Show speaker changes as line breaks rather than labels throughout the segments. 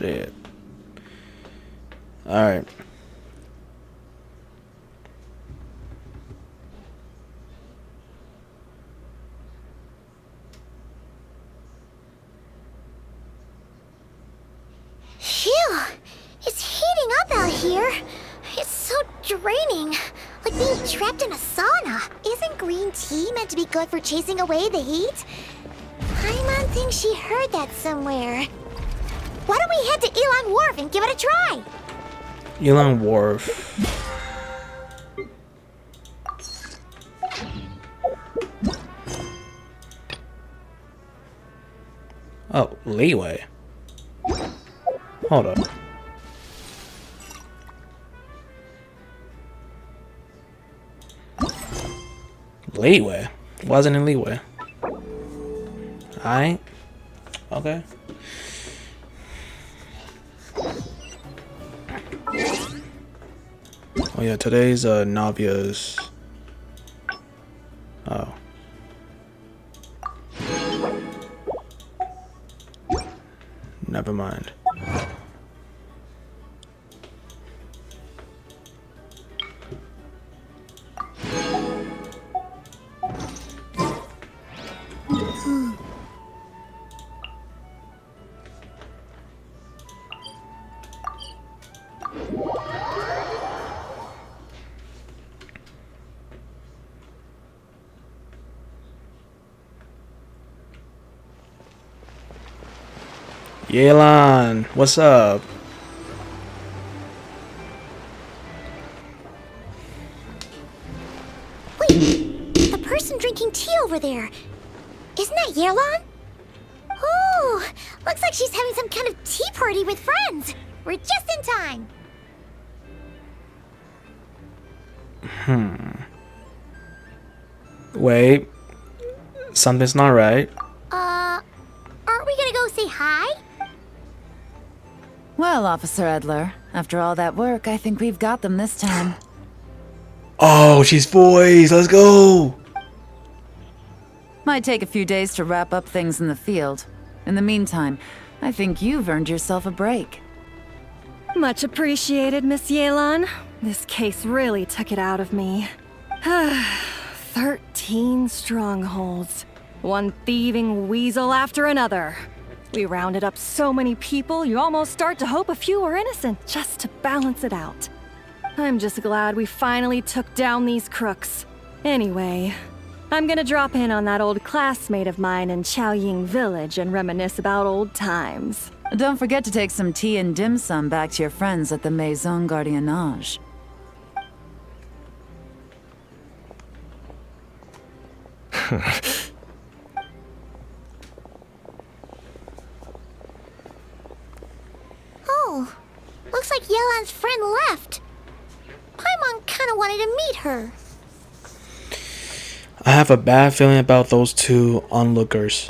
Shit. Alright.
Phew! It's heating up out here. It's so draining. Like being trapped in a sauna. Isn't green tea meant to be good for chasing away the heat? Paimon thinks she heard that somewhere. Why don't we head to Elon Wharf and give it a try?
Elon Wharf. Oh, leeway. Hold up. Leeway? Wasn't in leeway. Alright. Okay. Oh yeah, today's Navia's. Oh. Never mind. Yelan, what's up?
Wait, the person drinking tea over there. Isn't that Yelan? Oh, looks like she's having some kind of tea party with friends. We're just in time.
Wait, something's not right.
Aren't we gonna go say hi?
Well, Officer Edler, after all that work, I think we've got them this time.
Oh, she's voiced. Let's go.
Might take a few days to wrap up things in the field. In the meantime, I think you've earned yourself a break.
Much appreciated, Miss Yelan. This case really took it out of me. 13 strongholds. One thieving weasel after another. We rounded up so many people, you almost start to hope a few were innocent, just to balance it out. I'm just glad we finally took down these crooks. Anyway, I'm gonna drop in on that old classmate of mine in Chaoying Village and reminisce about old times.
Don't forget to take some tea and dim sum back to your friends at the Maison Gardiennage.
Oh, looks like Yelan's friend left. Paimon kinda wanted to meet her.
I have a bad feeling about those two onlookers.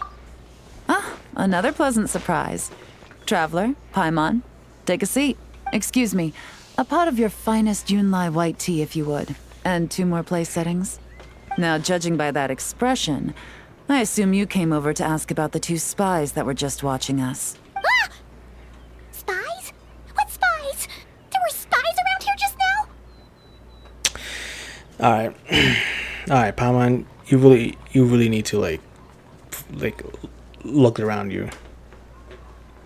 Ah, another pleasant surprise. Traveler, Paimon, take a seat. Excuse me, a pot of your finest Yunlai white tea if you would. And 2 more place settings. Now, judging by that expression, I assume you came over to ask about the 2 spies that were just watching us.
Ah! Spies? What spies? There were spies around here just now?
Alright. Alright, Paimon, you really need to like look around you.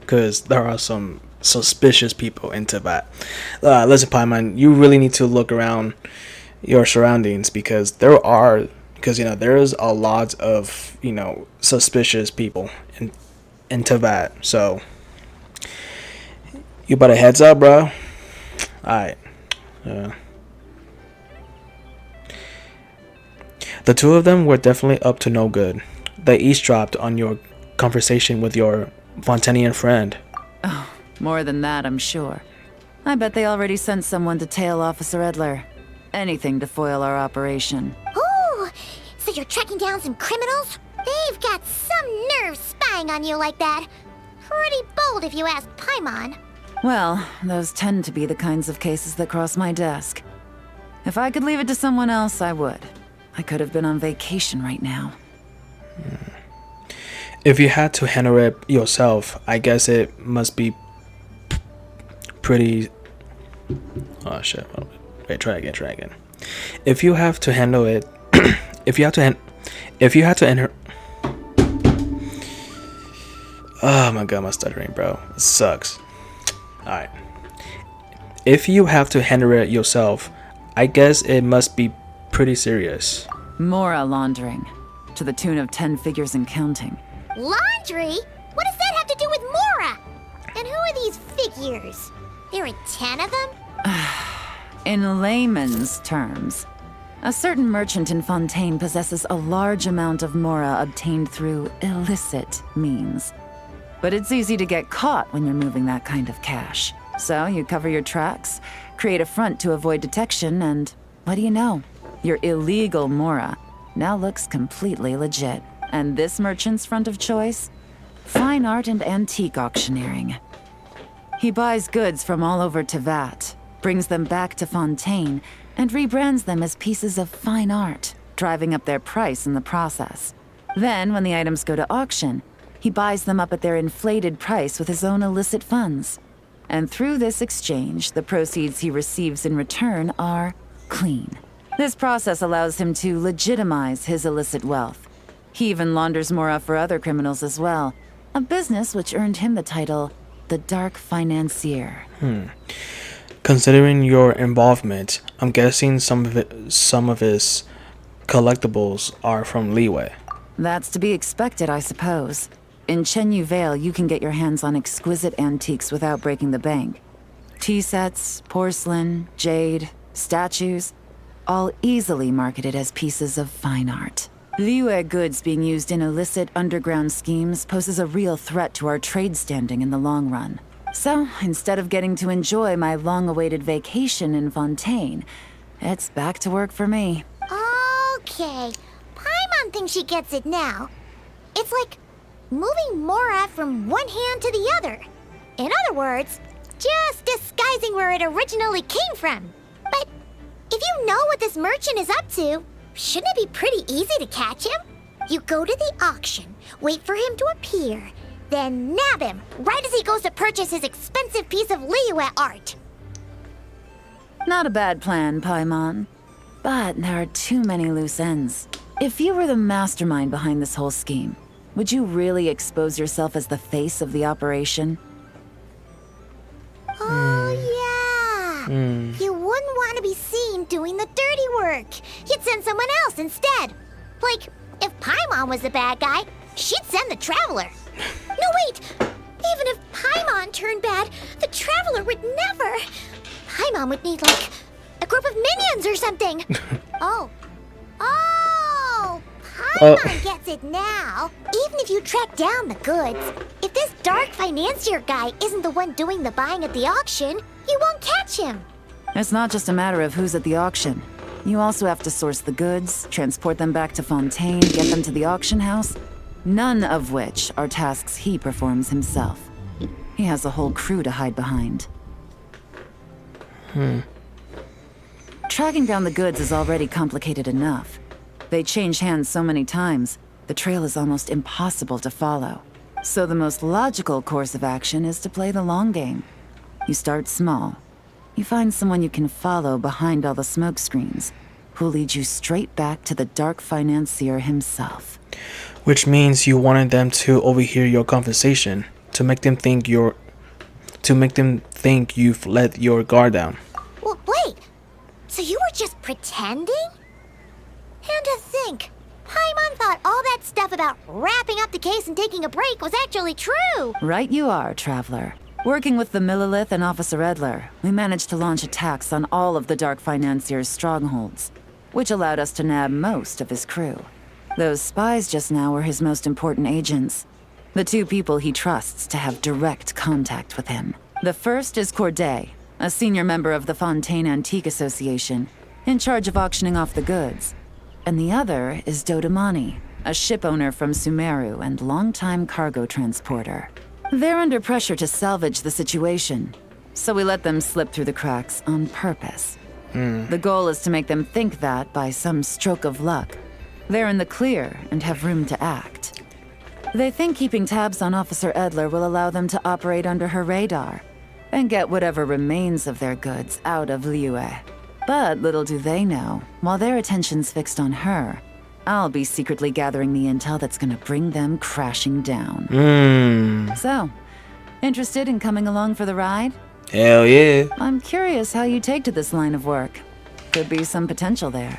Because there are some suspicious people in Tibet. Listen, Paimon, you really need to look around your surroundings because there is a lot of, suspicious people in Tibet. So you better heads up, bro. Alright. The 2 of them were definitely up to no good. They eavesdropped on your conversation with your Fontanian friend.
Oh, more than that, I'm sure. I bet they already sent someone to tail Officer Edler. Anything to foil our operation.
Oh, so you're tracking down some criminals? They've got some nerve spying on you like that. Pretty bold if you ask Paimon.
Well, those tend to be the kinds of cases that cross my desk. If I could leave it to someone else, I would. I could have been on vacation right now.
If you had to handle it yourself, I guess it must be pretty. Oh shit! Oh, wait, try again. If you have to handle it, if you had to enter. Oh my god, my stuttering, bro. It sucks. Alright. If you have to handle it yourself, I guess it must be pretty serious.
Mora laundering, to the tune of 10 figures and counting.
Laundry? What does that have to do with Mora? And who are these figures? There are 10 of them?
In layman's terms, a certain merchant in Fontaine possesses a large amount of Mora obtained through illicit means. But it's easy to get caught when you're moving that kind of cash. So you cover your tracks, create a front to avoid detection, and what do you know? Your illegal Mora now looks completely legit. And this merchant's front of choice? Fine art and antique auctioneering. He buys goods from all over Tevat, brings them back to Fontaine, and rebrands them as pieces of fine art, driving up their price in the process. Then, when the items go to auction, he buys them up at their inflated price with his own illicit funds. And through this exchange, the proceeds he receives in return are clean. This process allows him to legitimize his illicit wealth. He even launders Mora for other criminals as well, a business which earned him the title the Dark Financier.
Considering your involvement, I'm guessing some of his collectibles are from Leeway.
That's to be expected, I suppose. In Chenyu Vale, you can get your hands on exquisite antiques without breaking the bank. Tea sets, porcelain, jade, statues, all easily marketed as pieces of fine art. Liyue goods being used in illicit underground schemes poses a real threat to our trade standing in the long run. So, instead of getting to enjoy my long-awaited vacation in Fontaine, it's back to work for me.
Okay. Paimon thinks she gets it now. It's like moving Mora from one hand to the other. In other words, just disguising where it originally came from. But if you know what this merchant is up to, shouldn't it be pretty easy to catch him? You go to the auction, wait for him to appear, then nab him right as he goes to purchase his expensive piece of Liyue art.
Not a bad plan, Paimon. But there are too many loose ends. If you were the mastermind behind this whole scheme, would you really expose yourself as the face of the operation?
Oh, yeah. You wouldn't want to be seen doing the dirty work. You'd send someone else instead. Like, if Paimon was the bad guy, she'd send the Traveler. No, wait. Even if Paimon turned bad, the Traveler would never. Paimon would need, like, a group of minions or something. Oh, Paimon gets it now. Even if you track down the goods, if this dark financier guy isn't the one doing the buying at the auction, you won't catch him.
It's not just a matter of who's at the auction. You also have to source the goods, transport them back to Fontaine, get them to the auction house. None of which are tasks he performs himself. He has a whole crew to hide behind. Tracking down the goods is already complicated enough. They change hands so many times, the trail is almost impossible to follow. So the most logical course of action is to play the long game. You start small. You find someone you can follow behind all the smoke screens, who'll lead you straight back to the Dark Financier himself.
Which means you wanted them to overhear your conversation, to make them think you've let your guard down.
Well, wait. So you were just pretending? And to think, Paimon thought all that stuff about wrapping up the case and taking a break was actually true.
Right you are, Traveler. Working with the Millilith and Officer Edler, we managed to launch attacks on all of the Dark Financier's strongholds, which allowed us to nab most of his crew. Those spies just now were his most important agents. The two people he trusts to have direct contact with him. The first is Corday, a senior member of the Fontaine Antique Association, in charge of auctioning off the goods. And the other is Dodamani, a ship owner from Sumeru and longtime cargo transporter. They're under pressure to salvage the situation, so we let them slip through the cracks on purpose. The goal is to make them think that, by some stroke of luck, they're in the clear and have room to act. They think keeping tabs on Officer Edler will allow them to operate under her radar, and get whatever remains of their goods out of Liyue. But little do they know, while their attention's fixed on her, I'll be secretly gathering the intel that's gonna bring them crashing down. So, interested in coming along for the ride?
Hell yeah.
I'm curious how you take to this line of work. Could be some potential there.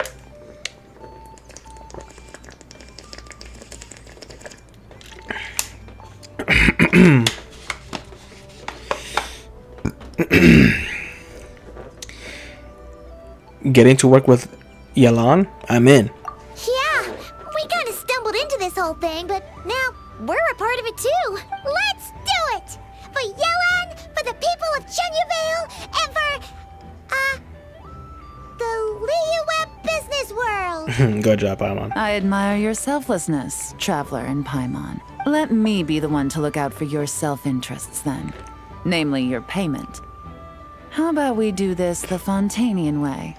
Getting to work with Yelan? I'm in.
Yeah, we kind of stumbled into this whole thing, but now we're a part of it too. Let's do it! For Yelan, for the people of Chenyuvale, and for, the Liyue business world.
Good job, Paimon.
I admire your selflessness, Traveler and Paimon. Let me be the one to look out for your self-interests then. Namely, your payment. How about we do this the Fontanian way?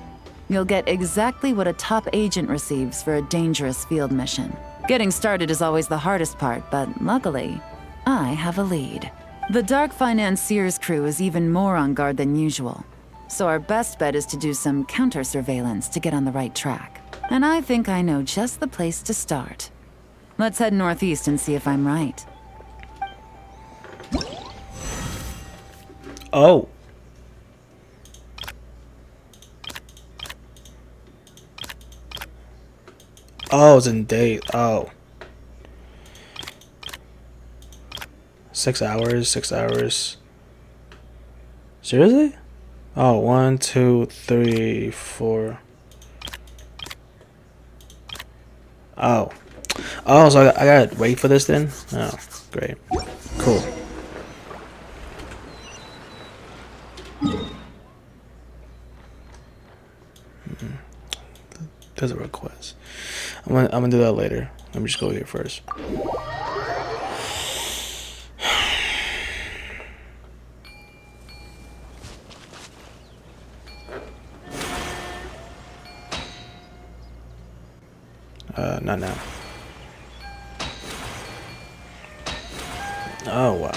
You'll get exactly what a top agent receives for a dangerous field mission. Getting started is always the hardest part, but luckily, I have a lead. The Dark Financier's crew is even more on guard than usual, so our best bet is to do some counter-surveillance to get on the right track. And I think I know just the place to start. Let's head northeast and see if I'm right.
Oh. Oh, it's in day. Oh. 6 hours, 6 hours. Seriously? Oh, 1, 2, 3, 4. Oh. Oh, so I gotta wait for this then? Oh, great. Cool. There's a request. I'm gonna do that later. Let me just go here first. Not now. Oh wow.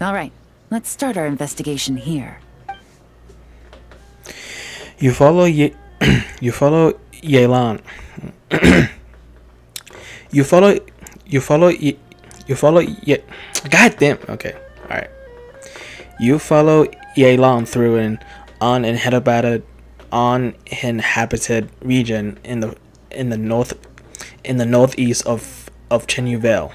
All right, let's start our investigation here.
You follow you follow Yelan. you follow Ye. God damn. Okay. All right. You follow Yelan through an uninhabited region in the northeast of Chenyuvale.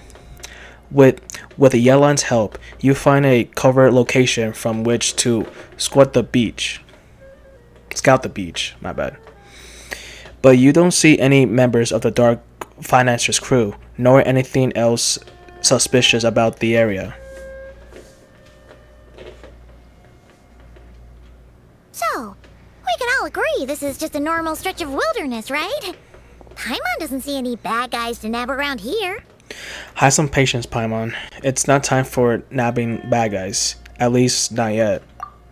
With Yelan's help, you find a covered location from which to scout the beach. My bad. But you don't see any members of the Dark Financier's crew, nor anything else suspicious about the area.
So, we can all agree this is just a normal stretch of wilderness, right? Paimon doesn't see any bad guys to nab around here.
Have some patience, Paimon. It's not time for nabbing bad guys. At least, not yet.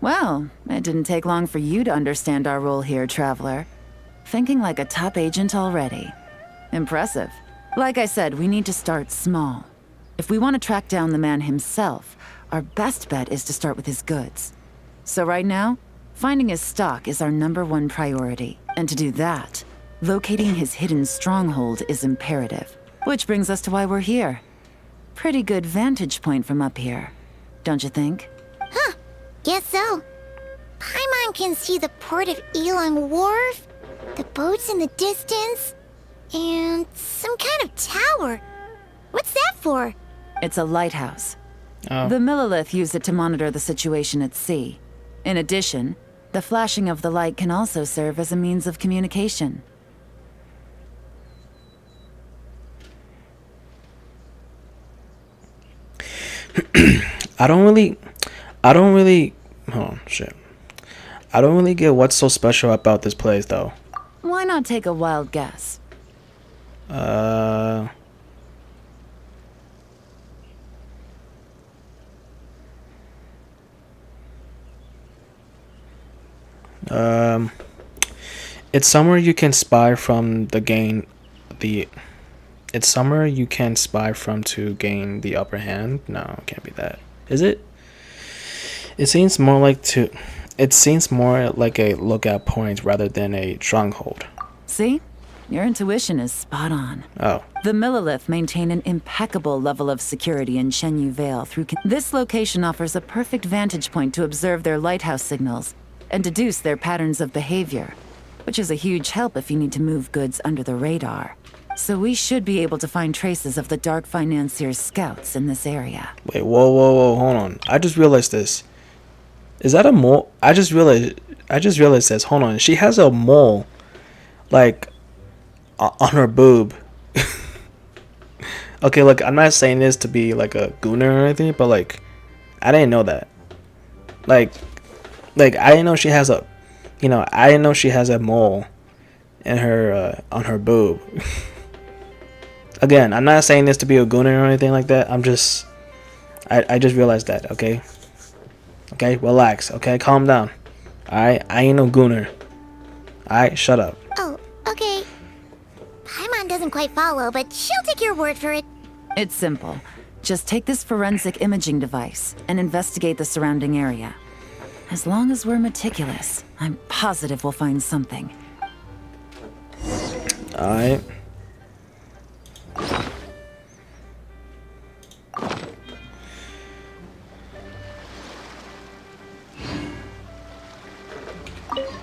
Well, it didn't take long for you to understand our role here, Traveler. Thinking like a top agent already. Impressive. Like I said, we need to start small. If we want to track down the man himself, our best bet is to start with his goods. So right now, finding his stock is our #1 priority. And to do that, locating his hidden stronghold is imperative. Which brings us to why we're here. Pretty good vantage point from up here, don't you think?
Huh, guess so. Paimon can see the port of Elang Wharf, the boats in the distance, and some kind of tower. What's that for?
It's a lighthouse.
Oh.
The Millilith use it to monitor the situation at sea. In addition, the flashing of the light can also serve as a means of communication.
I don't really oh shit. I don't really get what's so special about this place though.
Why not take a wild guess?
Um, it's somewhere you can spy from the gain the. It's somewhere you can spy from to gain the upper hand. No, it can't be that. Is it? It seems more like to. It seems more like a lookout point rather than a stronghold.
See? Your intuition is spot on.
Oh,
The Millilith maintain an impeccable level of security in Shenyu Vale through... This location offers a perfect vantage point to observe their lighthouse signals and deduce their patterns of behavior, which is a huge help if you need to move goods under the radar. So we should be able to find traces of the Dark Financier's scouts in this area.
wait, whoa, hold on. I just realized this. Is that a mole? I just realized this. Hold on. She has a mole, like, on her boob. Okay, look, I'm not saying this to be like a gooner or anything, but like, I didn't know that. Like I didn't know she has a, I didn't know she has a mole in her on her boob. Again, I'm not saying this to be a gooner or anything like that. I'm just, I just realized that. Okay, relax. Okay, calm down. Alright, I ain't no gooner. Alright, shut up.
Oh, okay. Paimon doesn't quite follow, but she'll take your word for it.
It's simple. Just take this forensic imaging device and investigate the surrounding area. As long as we're meticulous, I'm positive we'll find something.
Alright.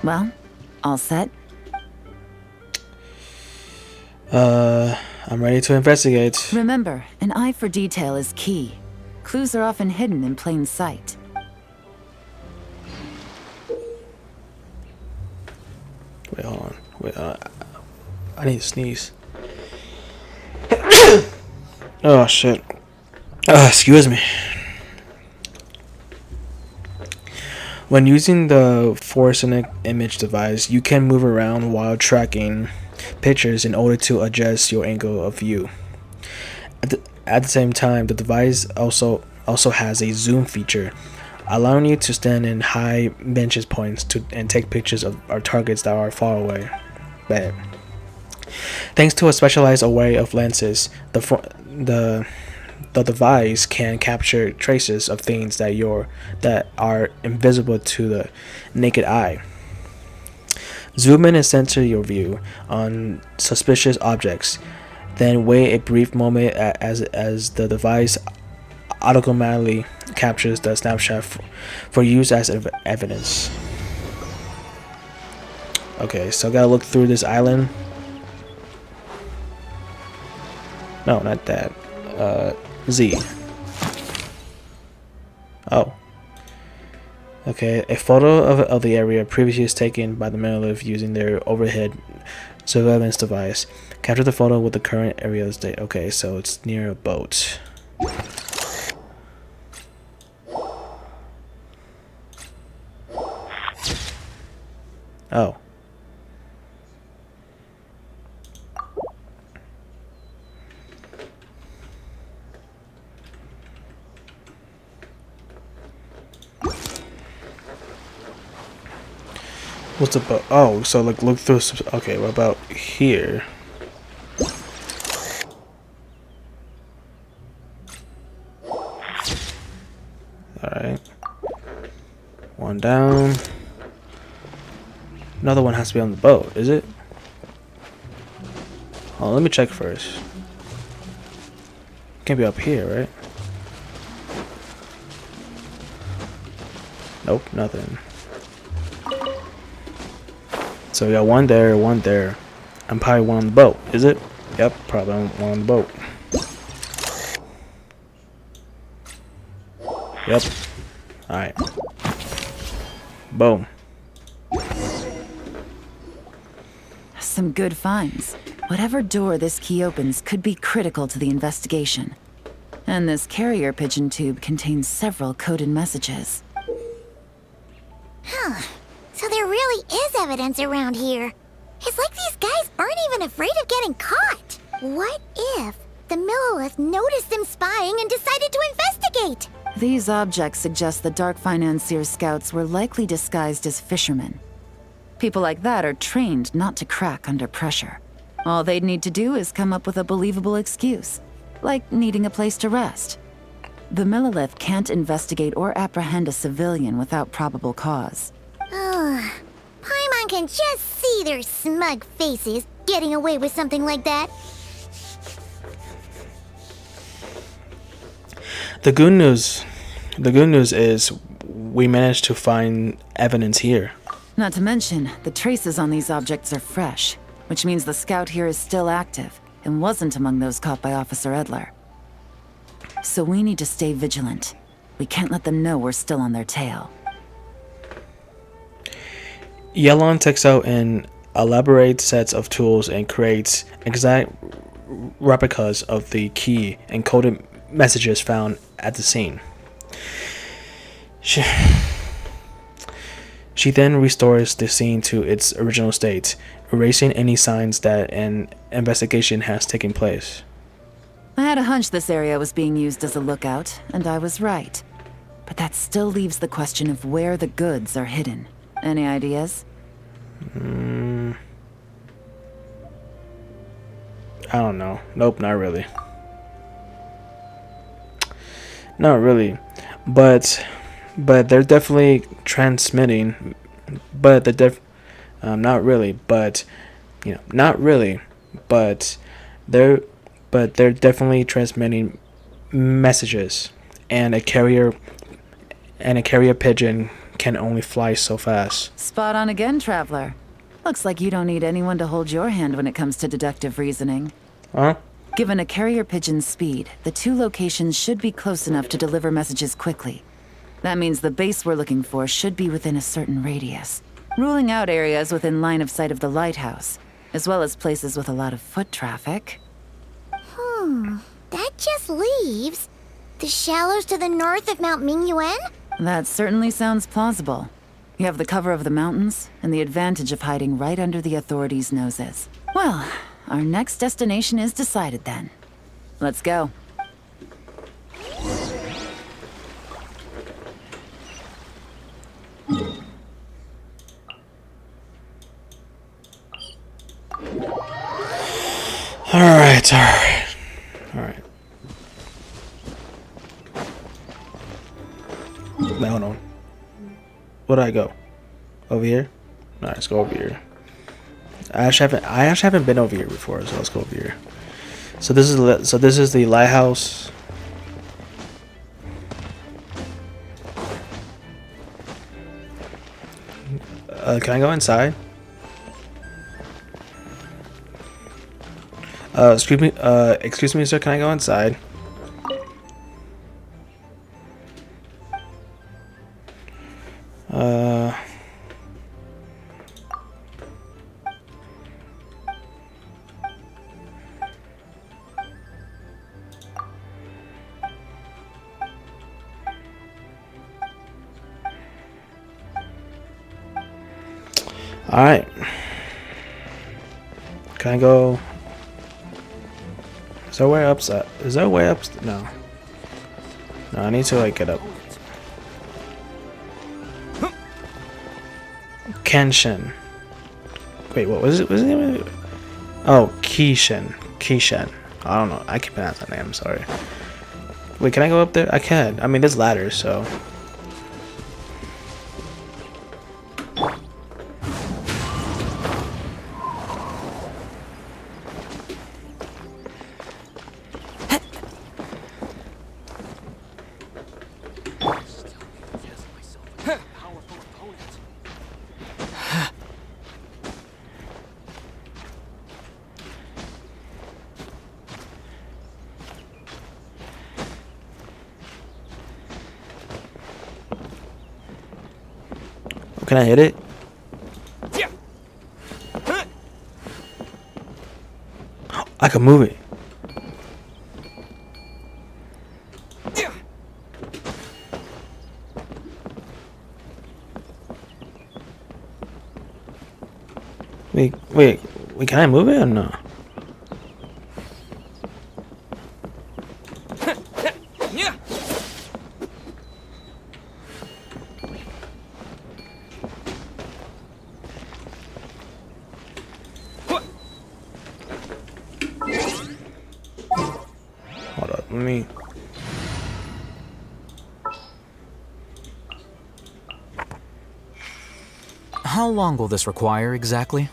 Well, all set?
I'm ready to investigate.
Remember, an eye for detail is key. Clues are often hidden in plain sight.
Wait, hold on. Wait, I need to sneeze. Oh, shit. Excuse me. When using the forensic image device, you can move around while tracking pictures in order to adjust your angle of view. At the same time, the device also has a zoom feature, allowing you to stand in high vantage points and take pictures of our targets that are far away. Bad. Thanks to a specialized array of lenses, the device can capture traces of things that are invisible to the naked eye. Zoom in and center your view on suspicious objects, then wait a brief moment as the device automatically captures the snapshot for use as evidence. Okay, so I gotta look through this island. No, not that. Z. Oh. Okay, a photo of the area previously taken by the Millilith using their overhead surveillance device. Capture the photo with the current area state. Okay, so it's near a boat. Oh. What's about? Oh, so like look through. Okay, what about here? All right. One down. Another one has to be on the boat, is it? Oh, let me check first. Can't be up here, right? Nope, nothing. So we got one there, one there. I'm probably one on the boat, is it? Yep, probably one on the boat. Yep. Alright. Boom.
Some good finds. Whatever door this key opens could be critical to the investigation. And this carrier pigeon tube contains several coded messages.
Huh. So there really is evidence around here. It's like these guys aren't even afraid of getting caught. What if the Millilith noticed them spying and decided to investigate?
These objects suggest the Dark Financier scouts were likely disguised as fishermen. People like that are trained not to crack under pressure. All they'd need to do is come up with a believable excuse, like needing a place to rest. The Millilith can't investigate or apprehend a civilian without probable cause.
Ugh. Paimon can just see their smug faces getting away with something like that.
The good news is we managed to find evidence here.
Not to mention, the traces on these objects are fresh, which means the scout here is still active and wasn't among those caught by Officer Edler. So we need to stay vigilant. We can't let them know we're still on their tail.
Yelon takes out an elaborate set of tools and creates exact replicas of the key and coded messages found at the scene. She then restores the scene to its original state, erasing any signs that an investigation has taken place.
I had a hunch this area was being used as a lookout, and I was right. But that still leaves the question of where the goods are hidden. Any ideas?
I don't know. Nope, not really. Not really. But they're definitely transmitting. But not really. But not really. But they're definitely transmitting messages, and a carrier pigeon can only fly so fast.
Spot on again, Traveler. Looks like you don't need anyone to hold your hand when it comes to deductive reasoning.
Huh?
Given a carrier pigeon's speed, the two locations should be close enough to deliver messages quickly. That means the base we're looking for should be within a certain radius, ruling out areas within line of sight of the lighthouse, as well as places with a lot of foot traffic.
That just leaves the shallows to the north of Mount Mingyuan?
That certainly sounds plausible. You have the cover of the mountains, and the advantage of hiding right under the authorities' noses. Well, our next destination is decided then. Let's go.
Alright. Now, hold on. Where did I go? Over here? Alright, let's go over here. I actually haven't been over here before, so let's go over here. So this is the lighthouse. Can I go inside? Excuse me, sir. Can I go inside? All right. Can I go? Is there a way up? Is there a way up? No. No, I need to like get up. Kenshin. Wait, what was it? Was it? Oh, Keishin. Keishin. I don't know. I can't pronounce that name. I'm sorry. Wait, can I go up there? I can. I mean, there's ladders, so. Can I hit it? I can move it. Wait, can I move it or no? Let me.
How long will this require exactly?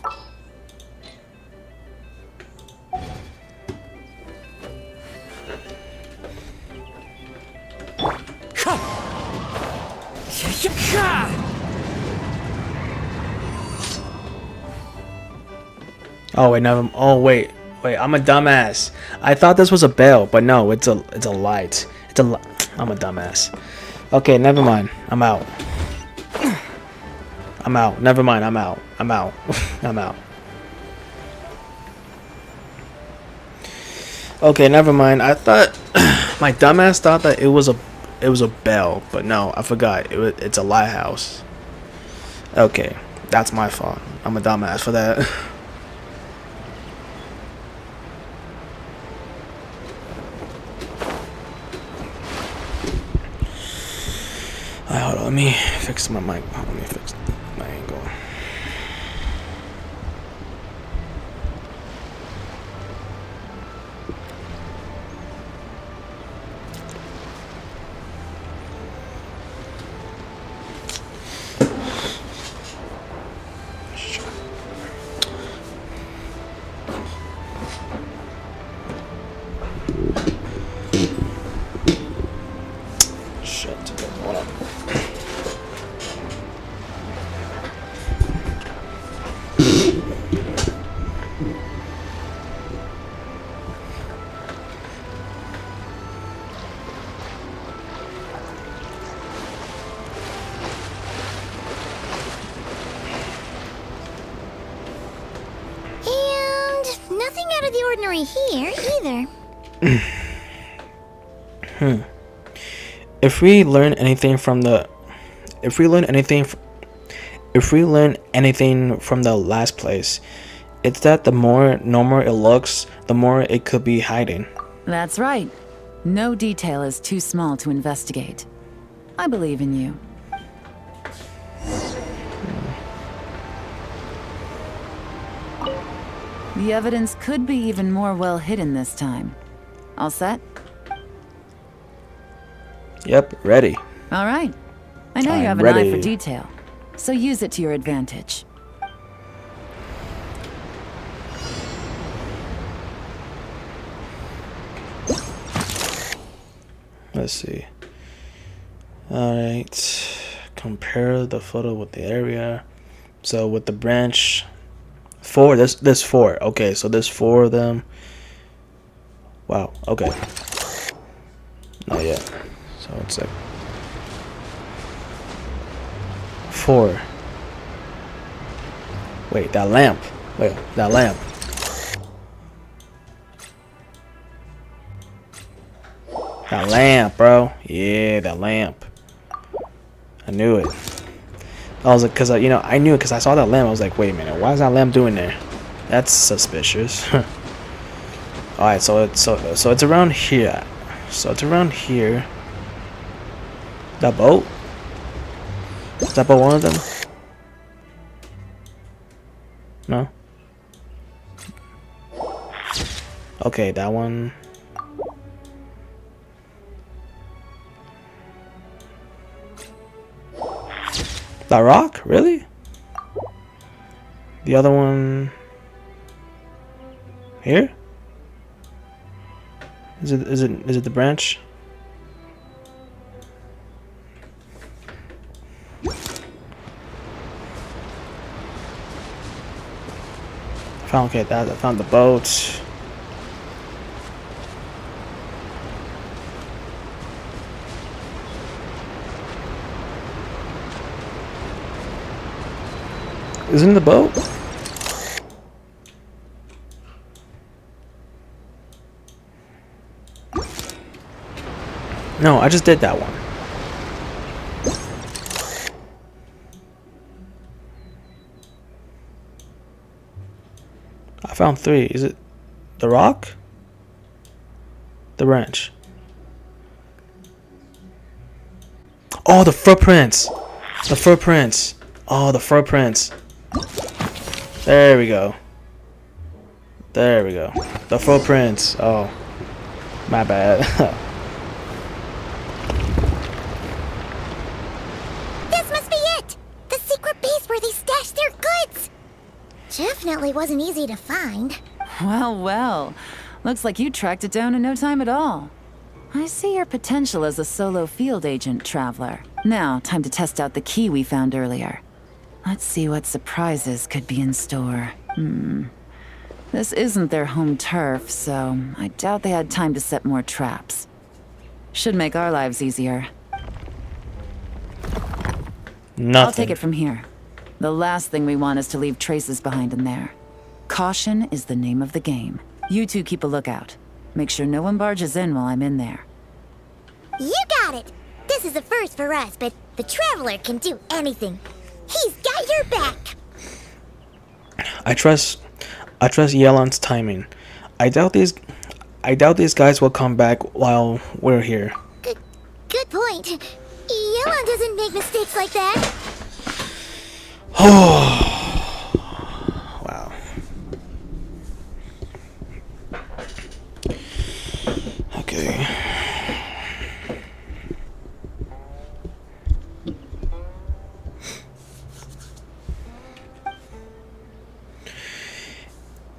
Oh wait, no. Oh wait, I'm a dumbass. I thought this was a bell, but no, it's a light. I'm a dumbass. Okay, never mind. I'm out. I'm out. Never mind. I'm out. I'm out. I'm out. Okay, never mind. I thought my dumbass thought that it was a bell, but no, I forgot. It's a lighthouse. Okay, that's my fault. I'm a dumbass for that. Alright, hold on. Let me fix my mic. Let me fix my angle. Shit. Hold on.
And nothing out of the ordinary here either.
If we learn anything from the last place, it's that the more normal it looks, the more it could be hiding.
That's right. No detail is too small to investigate. I believe in you. The evidence could be even more well hidden this time. All set?
Yep, ready.
All right. I know you
I'm
have an eye
ready.
for detail, so use it to your advantage.
Let's see. Alright. Compare the photo with the area. So with the branch, there's four. Okay, so there's four of them. Wow, okay. Not yet. So it's like four. Wait, that lamp. Wait, that lamp. That lamp, bro. Yeah, that lamp. I knew it. I was like, I knew it because I saw that lamp. I was like, wait a minute, why is that lamp doing there? That's suspicious. All right, so it's around here. So it's around here. That boat? Is that boat one of them? No. Okay, that one. That rock? Really? The other one here? Is it the branch? I found the boat. Isn't the boat? No, I just did that one. I found three. Is it the rock? The branch. Oh, the footprints. The footprints. Oh, the footprints. There we go. There we go. The footprints. Oh. My bad.
This must be it! The secret base where they stashed their goods! Definitely wasn't easy to find.
Well, well. Looks like you tracked it down in no time at all. I see your potential as a solo field agent, Traveler. Now, time to test out the key we found earlier. Let's see what surprises could be in store. This isn't their home turf, so I doubt they had time to set more traps. Should make our lives easier.
Nothing.
I'll take it from here. The last thing we want is to leave traces behind in there. Caution is the name of the game. You two keep a lookout. Make sure no one barges in while I'm in there.
You got it! This is a first for us, but the Traveler can do anything. He's got your back!
I trust Yelan's timing. I doubt these guys will come back while we're here.
Good point. Yelan doesn't make mistakes like that.
Wow. Okay.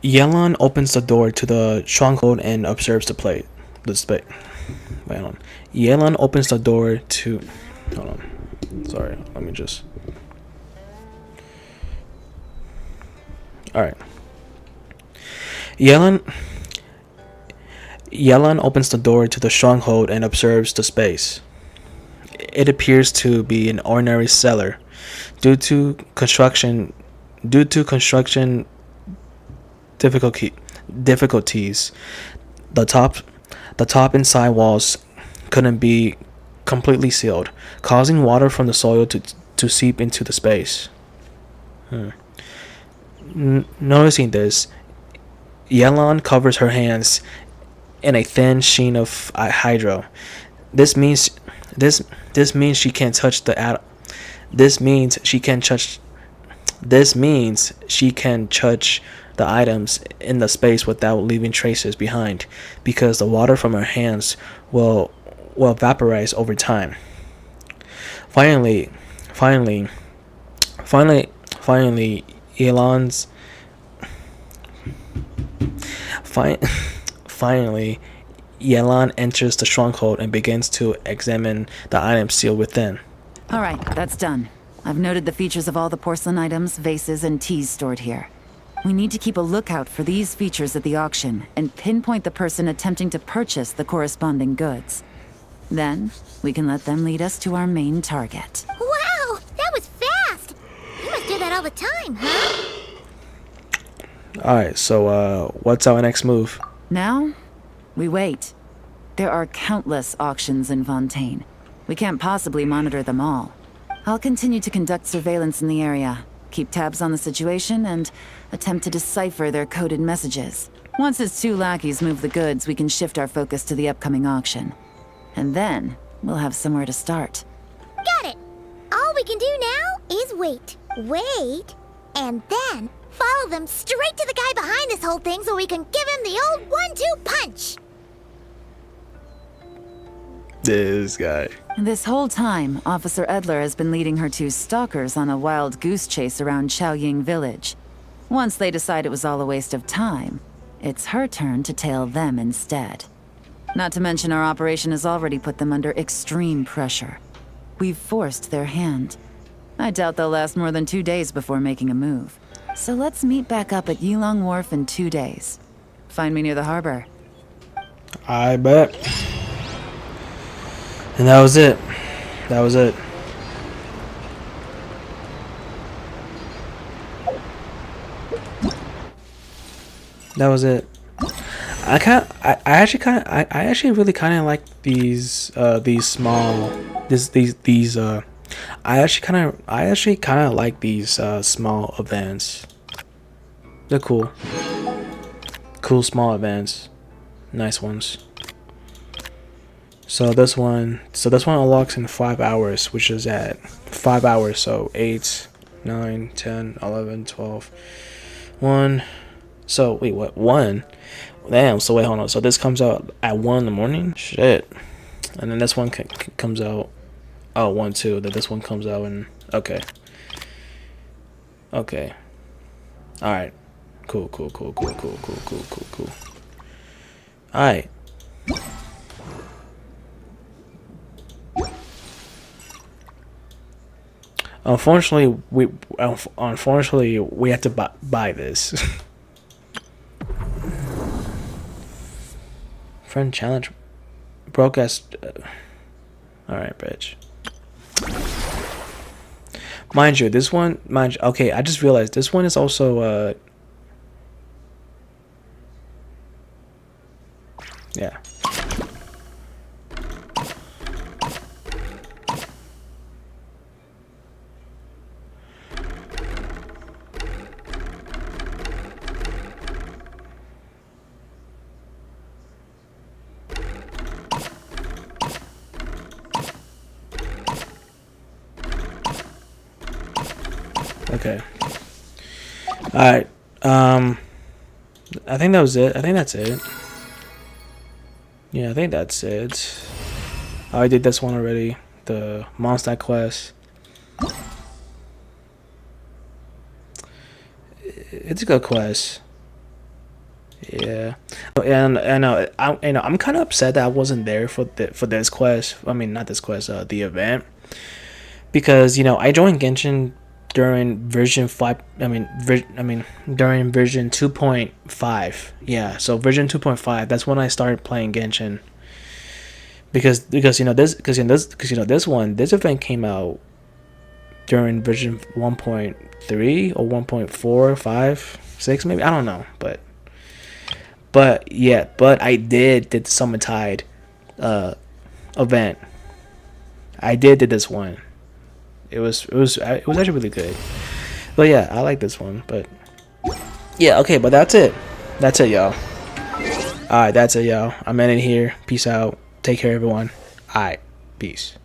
Yelan opens the door to the stronghold and observes the plate. The space. Wait, hold on. Yelan opens the door to. Hold on. Sorry. Let me just. All right. Yelan opens the door to the stronghold and observes the space. It appears to be an ordinary cellar. Due to construction difficulties, the top and side walls couldn't be completely sealed, causing water from the soil to seep into the space. Noticing this, Yelan covers her hands in a thin sheen of hydro. This means she can't touch the This means she can touch the items in the space without leaving traces behind, because the water from her hands will vaporize over time. Finally, Yelan enters the stronghold and begins to examine the items sealed within.
Alright, that's done. I've noted the features of all the porcelain items, vases, and teas stored here. We need to keep a lookout for these features at the auction and pinpoint the person attempting to purchase the corresponding goods. Then, we can let them lead us to our main target.
Wow, that was fast! You must do that all the time, huh?
Alright, so what's our next move?
Now, we wait. There are countless auctions in Fontaine. We can't possibly monitor them all. I'll continue to conduct surveillance in the area, keep tabs on the situation, and attempt to decipher their coded messages. Once his two lackeys move the goods, we can shift our focus to the upcoming auction. And then, we'll have somewhere to start.
Got it! All we can do now is wait. Wait, and then follow them straight to the guy behind this whole thing so we can give him the old 1-2 punch!
This guy.
This whole time, Officer Edler has been leading her two stalkers on a wild goose chase around Chaoying Village. Once they decide it was all a waste of time, it's her turn to tail them instead. Not to mention our operation has already put them under extreme pressure. We've forced their hand. I doubt they'll last more than 2 days before making a move. So let's meet back up at Yilong Wharf in 2 days. Find me near the harbor.
I bet. And that was it. That was it. That was it. I actually really kind of like these small I actually kind of like these small events. They're cool. Cool small events. Nice ones. So this one unlocks in 5 hours, which is at 5 hours, so 8, 9, 10, 11, 12, 1, So wait, what? 1? Damn. So wait, hold on. So this comes out at 1 in the morning. Shit. And then this one comes out. Oh, 1, 2. Then this one comes out and okay. Okay. All right. Cool. All right. Unfortunately, we have to buy this. Friend challenge broadcast. All right, bitch. Mind you, this one. Okay, I just realized this one is also. Yeah. Okay. All right. I think that was it. I think that's it. Yeah, I think that's it. I did this one already. The Monster quest. It's a good quest. Yeah, and I'm kind of upset that I wasn't there for this quest. I mean, not this quest. The event, because I joined Genshin during version 5. During version 2.5. Yeah, so version 2.5. That's when I started playing Genshin. Because this event came out during version 1.3 or 1.4, 5, 6 maybe, I don't know, but I did the Summon Tide event. I did this one. It was actually really good. But yeah, I like this one. But yeah, okay, but that's it, y'all. All right, that's it, y'all. I'm ending here. Peace out. Take care, everyone. All right, peace.